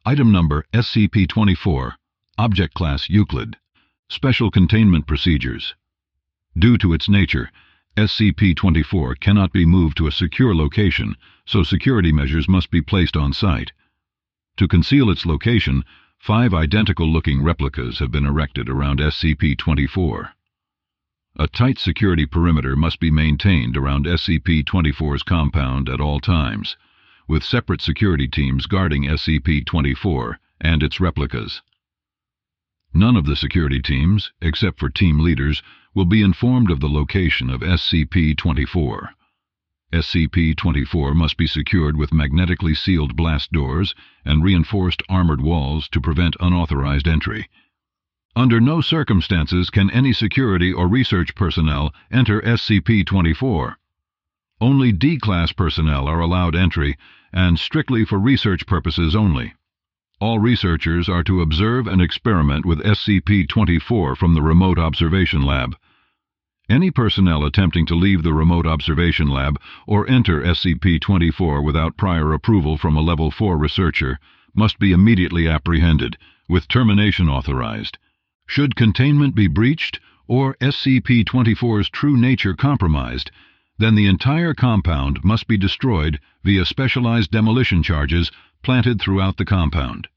Item Number SCP-024, Object Class Euclid. Special Containment Procedures. Due to its nature, SCP-024 cannot be moved to a secure location, so security measures must be placed on site. To conceal its location, 5 identical-looking replicas have been erected around SCP-024. A tight security perimeter must be maintained around SCP-024's compound at all times, with separate security teams guarding SCP-024 and its replicas. None of the security teams, except for team leaders, will be informed of the location of SCP-024. SCP-024 must be secured with magnetically sealed blast doors and reinforced armored walls to prevent unauthorized entry. Under no circumstances can any security or research personnel enter SCP-024. Only D-Class personnel are allowed entry, and strictly for research purposes only. All researchers are to observe and experiment with SCP-024 from the Remote Observation Lab. Any personnel attempting to leave the Remote Observation Lab or enter SCP-024 without prior approval from a Level 4 researcher must be immediately apprehended, with termination authorized. Should containment be breached or SCP-024's true nature compromised, then the entire compound must be destroyed via specialized demolition charges planted throughout the compound.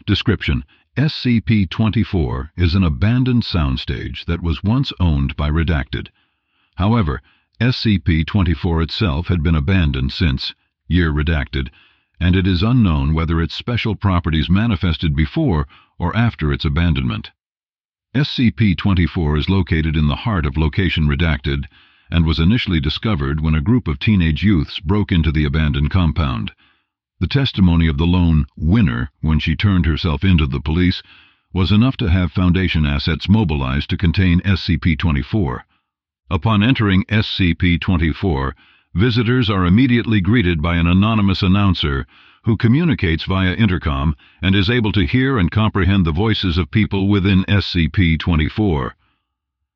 Description: SCP-024 is an abandoned soundstage that was once owned by Redacted. However, SCP-024 itself had been abandoned since, year redacted, and it is unknown whether its special properties manifested before or after its abandonment. SCP-024 is located in the heart of Location Redacted and was initially discovered when a group of teenage youths broke into the abandoned compound. The testimony of the lone winner, when she turned herself into the police, was enough to have Foundation assets mobilized to contain SCP-024. Upon entering SCP-024, visitors are immediately greeted by an anonymous announcer who communicates via intercom and is able to hear and comprehend the voices of people within SCP-024.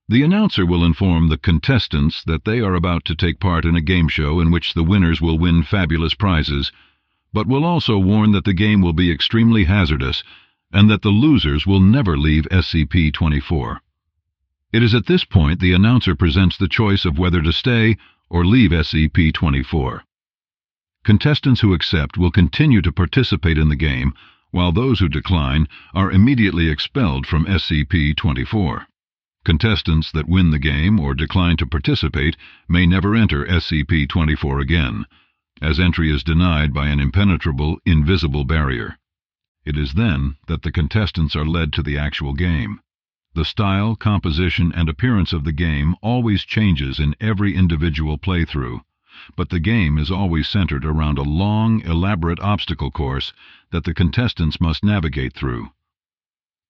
The announcer will inform the contestants that they are about to take part in a game show in which the winners will win fabulous prizes, but will also warn that the game will be extremely hazardous and that the losers will never leave SCP-024. It is at this point the announcer presents the choice of whether to stay or leave SCP-024. Contestants who accept will continue to participate in the game, while those who decline are immediately expelled from SCP-024. Contestants that win the game or decline to participate may never enter SCP-024 again, as entry is denied by an impenetrable, invisible barrier. It is then that the contestants are led to the actual game. The style, composition, and appearance of the game always changes in every individual playthrough, but the game is always centered around a long, elaborate obstacle course that the contestants must navigate through.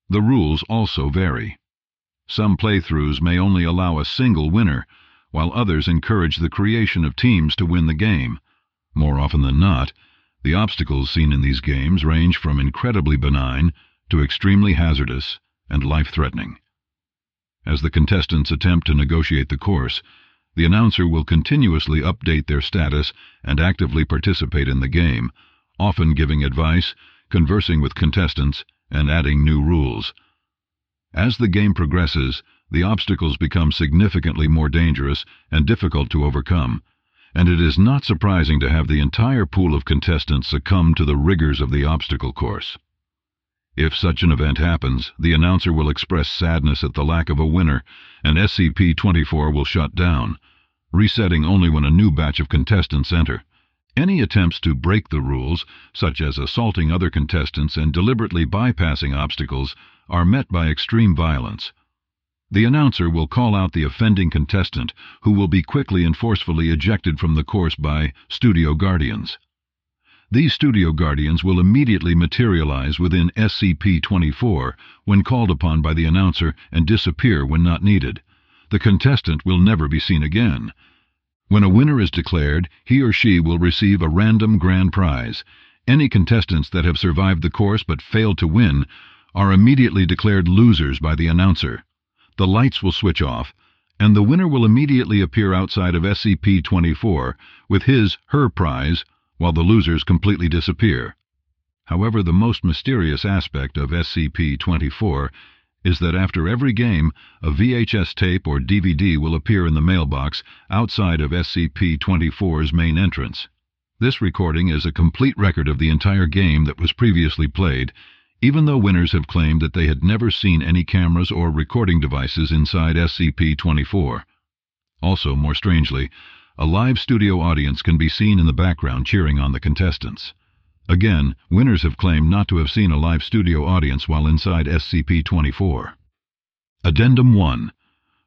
The rules also vary. Some playthroughs may only allow a single winner, while others encourage the creation of teams to win the game. More often than not, the obstacles seen in these games range from incredibly benign to extremely hazardous and life-threatening. As the contestants attempt to negotiate the course, the announcer will continuously update their status and actively participate in the game, often giving advice, conversing with contestants, and adding new rules. As the game progresses, the obstacles become significantly more dangerous and difficult to overcome, and it is not surprising to have the entire pool of contestants succumb to the rigors of the obstacle course. If such an event happens, the announcer will express sadness at the lack of a winner, and SCP-024 will shut down, resetting only when a new batch of contestants enter. Any attempts to break the rules, such as assaulting other contestants and deliberately bypassing obstacles, are met by extreme violence. The announcer will call out the offending contestant, who will be quickly and forcefully ejected from the course by Studio Guardians. These Studio Guardians will immediately materialize within SCP-024 when called upon by the announcer and disappear when not needed. The contestant will never be seen again. When a winner is declared, he or she will receive a random grand prize. Any contestants that have survived the course but failed to win are immediately declared losers by the announcer. The lights will switch off, and the winner will immediately appear outside of SCP-024 with his/her prize, while the losers completely disappear. However, the most mysterious aspect of SCP-24 is that after every game, a VHS tape or DVD will appear in the mailbox outside of SCP-24's main entrance. This recording is a complete record of the entire game that was previously played, even though winners have claimed that they had never seen any cameras or recording devices inside SCP-24. Also, more strangely, a live studio audience can be seen in the background cheering on the contestants. Again, winners have claimed not to have seen a live studio audience while inside SCP-24. Addendum 1.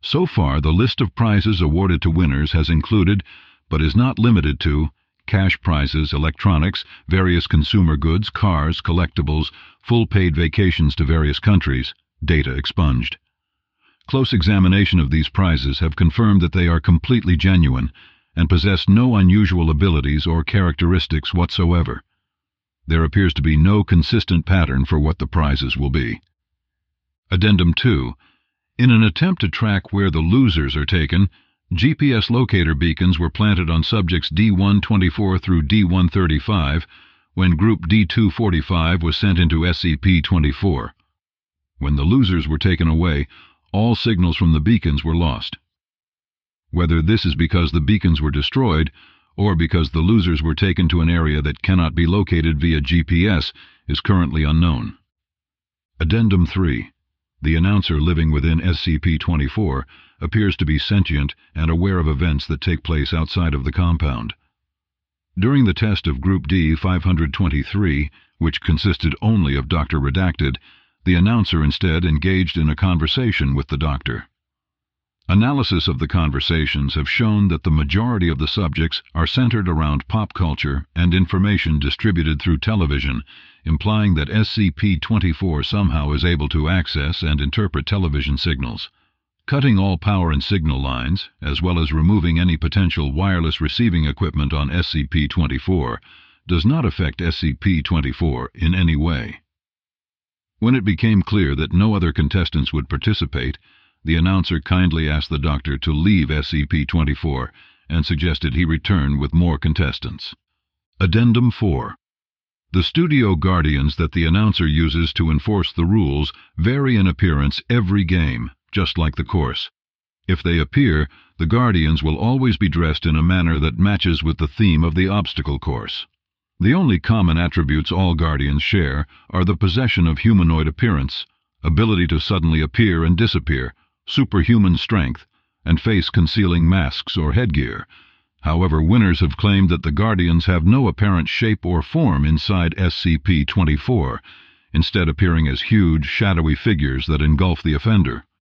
So far, the list of prizes awarded to winners has included, but is not limited to, cash prizes, electronics, various consumer goods, cars, collectibles, full paid vacations to various countries, data expunged. Close examination of these prizes have confirmed that they are completely genuine and possess no unusual abilities or characteristics whatsoever. There appears to be no consistent pattern for what the prizes will be. Addendum 2. In an attempt to track where the losers are taken, GPS locator beacons were planted on subjects D-124 through D-135 when Group D-245 was sent into SCP-24. When the losers were taken away, all signals from the beacons were lost. Whether this is because the beacons were destroyed or because the losers were taken to an area that cannot be located via GPS is currently unknown. Addendum 3. The announcer living within SCP-24 appears to be sentient and aware of events that take place outside of the compound. During the test of Group D-523, which consisted only of Dr. Redacted, the announcer instead engaged in a conversation with the doctor. Analysis of the conversations have shown that the majority of the subjects are centered around pop culture and information distributed through television, implying that SCP-24 somehow is able to access and interpret television signals. Cutting all power and signal lines, as well as removing any potential wireless receiving equipment on SCP-24, does not affect SCP-24 in any way. When it became clear that no other contestants would participate, the announcer kindly asked the doctor to leave SCP-24 and suggested he return with more contestants. Addendum 4. The studio guardians that the announcer uses to enforce the rules vary in appearance every game, just like the course. If they appear, the guardians will always be dressed in a manner that matches with the theme of the obstacle course. The only common attributes all guardians share are the possession of humanoid appearance, ability to suddenly appear and disappear, superhuman strength, and face-concealing masks or headgear. However, winners have claimed that the guardians have no apparent shape or form inside SCP-24, instead appearing as huge, shadowy figures that engulf the offender.